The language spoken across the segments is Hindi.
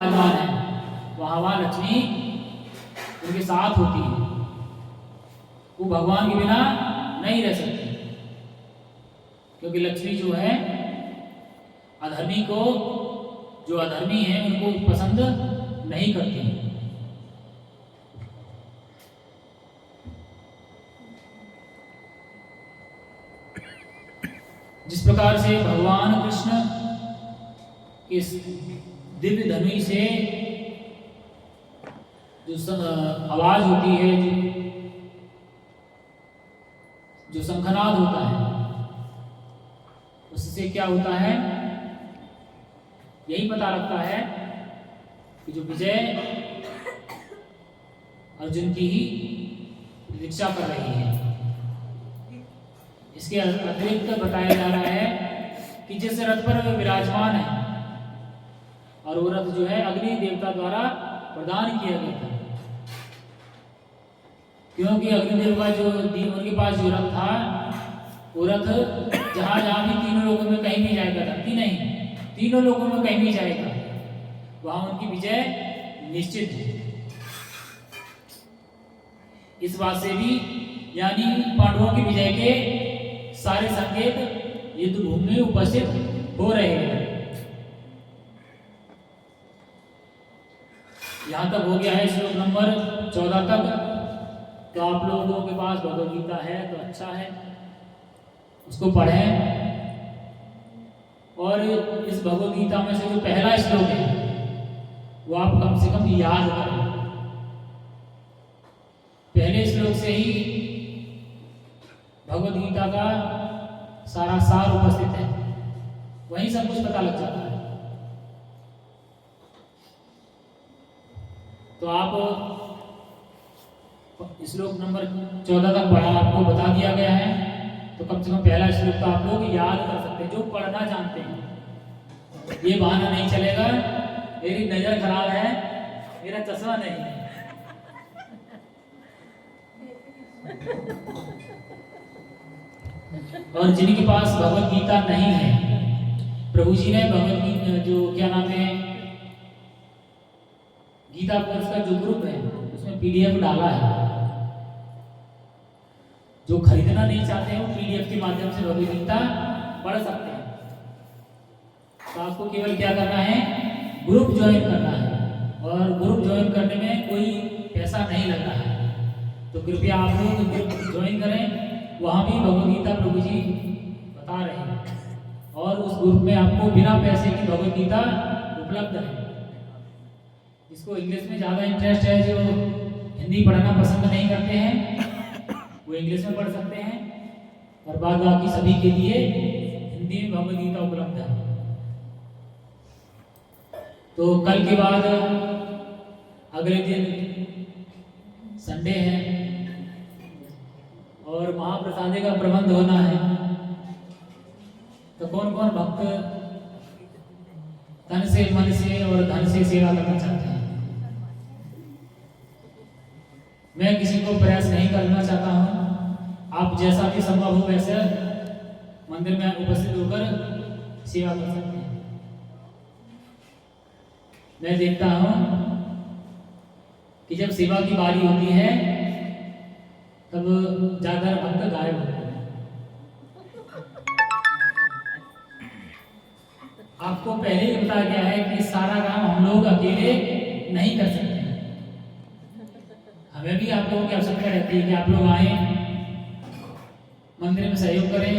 विराजमान है, वहाँ लक्ष्मी उनके साथ होती है। वो भगवान के बिना नहीं रह सकती, क्योंकि लक्ष्मी जो है अधर्मी को, जो अधर्मी है उनको पसंद नहीं करती। जिस प्रकार से भगवान कृष्ण इस दिव्य धनुष से जो आवाज होती है, जो शंखनाद होता है, उससे क्या होता है, यही पता लगता है कि जो विजय अर्जुन की ही प्रतीक्षा कर रही है। इसके अतिरिक्त बताया जा रहा है कि जिस रथ पर वे विराजमान है, और वो रथ जो है अग्नि देवता द्वारा प्रदान किया गया था, क्योंकि अग्निदेव का जो उनके पास जो रथ था, वो रथ जहां जहां भी तीनों लोगों में कहीं भी जाएगा, धरती नहीं, तीनों लोगों में कहीं भी जाएगा, वहां उनकी विजय निश्चित है। इस बात से भी, यानी पांडवों की विजय के सारे संकेत युद्ध भूमि में उपस्थित हो रहे हैं। यहां तक हो गया है श्लोक नंबर 14 तक। तो आप लोगों के पास भगवद गीता है तो अच्छा है, उसको पढ़ें, और इस भगवद गीता में से जो पहला श्लोक है वो आप कम से कम याद करें। पहले श्लोक से ही भगवद गीता का सारा सार उपस्थित है, वहीं सब कुछ पता लग जाता है। तो आप श्लोक नंबर 14 तक पढ़ा, आपको बता दिया गया है, तो कम से कम पहला श्लोक तो आप लोग याद कर सकते हैं, जो पढ़ना जानते हैं। ये बहाना नहीं चलेगा मेरी नजर खराब है, मेरा चश्मा नहीं है। और जिनके पास भगवद गीता नहीं है, प्रभु जी ने भगवद गीता जो क्या नाम है, गीता कोर्स का जो ग्रुप है उसमें पीडीएफ डाला है। जो खरीदना नहीं चाहते हैं वो पीडीएफ के माध्यम से भगवद गीता पढ़ सकते हैं। तो आपको केवल क्या करना है, ग्रुप ज्वाइन करना है, और ग्रुप ज्वाइन करने में कोई पैसा नहीं लगता है। तो कृपया आप लोग ग्रुप ज्वाइन करें, वहाँ भी भगवद गीता प्रभु जी बता रहे हैं, और उस ग्रुप में आपको बिना पैसे की भगवद गीता उपलब्ध है। जिसको इंग्लिश में ज़्यादा इंटरेस्ट है, जो हिंदी पढ़ना पसंद नहीं करते हैं, वो इंग्लिश में पढ़ सकते हैं, और बाद बाकी सभी के लिए हिंदी में भगवद गीता उपलब्ध है। तो कल के बाद अगले दिन संडे है, और महाप्रसादे का प्रबंध होना है। तो कौन कौन भक्त तन से, मन से और धन से सेवा करना चाहते हैं? मैं किसी को प्रयास नहीं करना चाहता हूँ, आप जैसा भी संभव हो वैसे मंदिर में उपस्थित होकर सेवा कर सकते हैं। मैं देखता हूँ कि जब सेवा की बारी होती है तब ज्यादा भक्त गायब होते हैं। आपको पहले ही बताया गया है कि सारा काम हम लोग अकेले नहीं कर सकते। हमें भी आप लोगों की आवश्यकता रहती है कि आप लोग आए, मंदिर में सहयोग करें,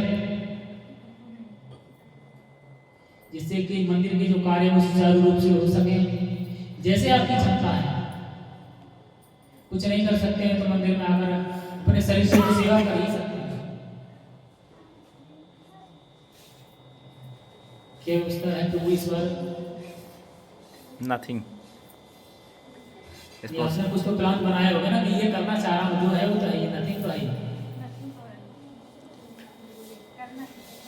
जिससे कि मंदिर के जो कार्य है सुचारू रूप से हो सके। जैसे आपकी क्षमता है, कुछ नहीं कर सकते हैं तो मंदिर में आकर अपने शरीर से सेवा कर ही सकते हैं। क्या व्यवस्था है प्रभु ईश्वर? नथिंग। आपने कुछ तो प्लान बनाया होगा ना कि ये करना चाह रहा हूँ, जो है वो तो है, नथिंग तो है।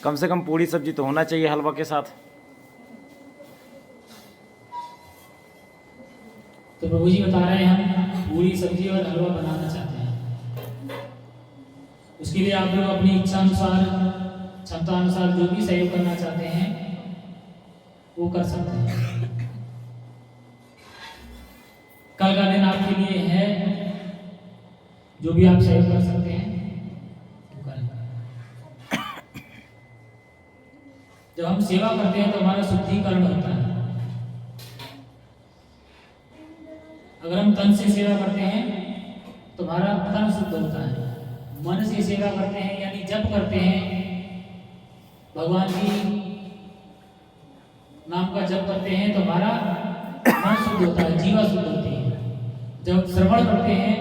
कम से कम पूरी सब्जी तो होना चाहिए हलवा के साथ। तो प्रभु जी बता रहे हैं हम पूरी सब्जी और हलवा बनाना चाहते हैं। उसके लिए आप लोग अपनी इच्छा अनुसार, क्षमता अनुसार जो भी सहयोग करना चाहते हैं वो कर सकते हैं। कल का दिन आपके लिए है, जो भी आप सहयोग कर सकते हैं तो करें। जब हम सेवा करते हैं तो हमारा शुद्धिकरण होता है। अगर हम तन से सेवा करते हैं तो हमारा तन शुद्ध होता है। मन से सेवा करते हैं यानी जप करते हैं, भगवान की नाम का जप करते हैं तो हमारा मन शुद्ध होता है, जीवा शुद्ध होती है। जब श्रवण करते हैं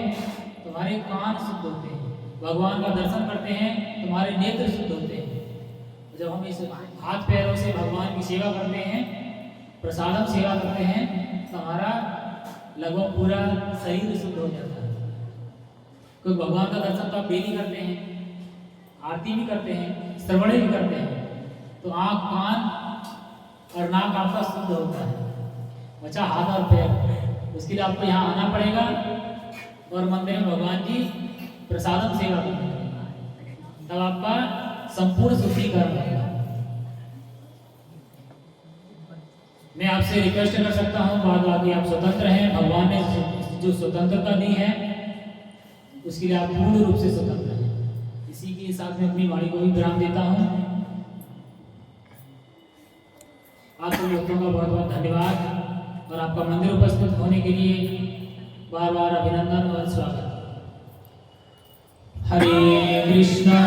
तो हमारे कान शुद्ध होते हैं, भगवान का दर्शन करते हैं तो हमारे नेत्र शुद्ध होते हैं। जब हम इस हाथ पैरों से भगवान की सेवा करते हैं, प्रसादम सेवा करते हैं तो हमारा लगभग पूरा शरीर शुद्ध हो जाता है। क्योंकि भगवान का दर्शन तो आप डेली करते हैं, आरती भी करते हैं, श्रवण भी करते हैं, तो आँख, कान और नाक आपका शुद्ध होता है। बचा हाथ और पैर, उसके लिए आपको यहाँ आना पड़ेगा और मंदिर में भगवान की प्रसादम सेवा करनी पड़ेगी, तब आपका संपूर्ण शुद्धिकरण होगा। मैं आपसे रिक्वेस्ट कर सकता हूँ, बाद बाकी आप स्वतंत्र हैं। भगवान ने जो स्वतंत्रता दी है उसके लिए आप पूर्ण रूप से स्वतंत्र हैं। इसी के साथ में अपनी वाणी को भी विराम देता हूँ। आप सभी भक्तों का बहुत बहुत धन्यवाद और आपका मंदिर उपस्थित होने के लिए बार बार अभिनंदन और स्वागत। हरे कृष्णा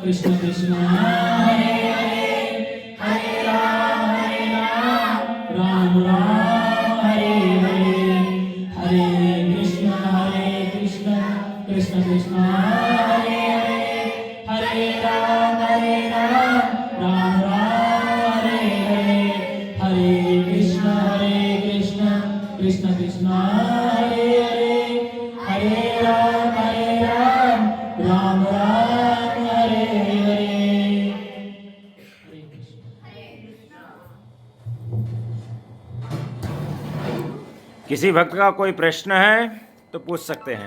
कृष्ण कृष्ण हरे हरे, हरे राम राम राम हरे हरे, हरे कृष्ण कृष्ण कृष्ण हरे हरे, हरे राम राम राम हरे हरे, हरे कृष्ण कृष्ण कृष्ण हरे हरे, हरे राम राम राम हरे हरे। हरे कृष्ण। किसी भक्त का कोई प्रश्न है तो पूछ सकते हैं।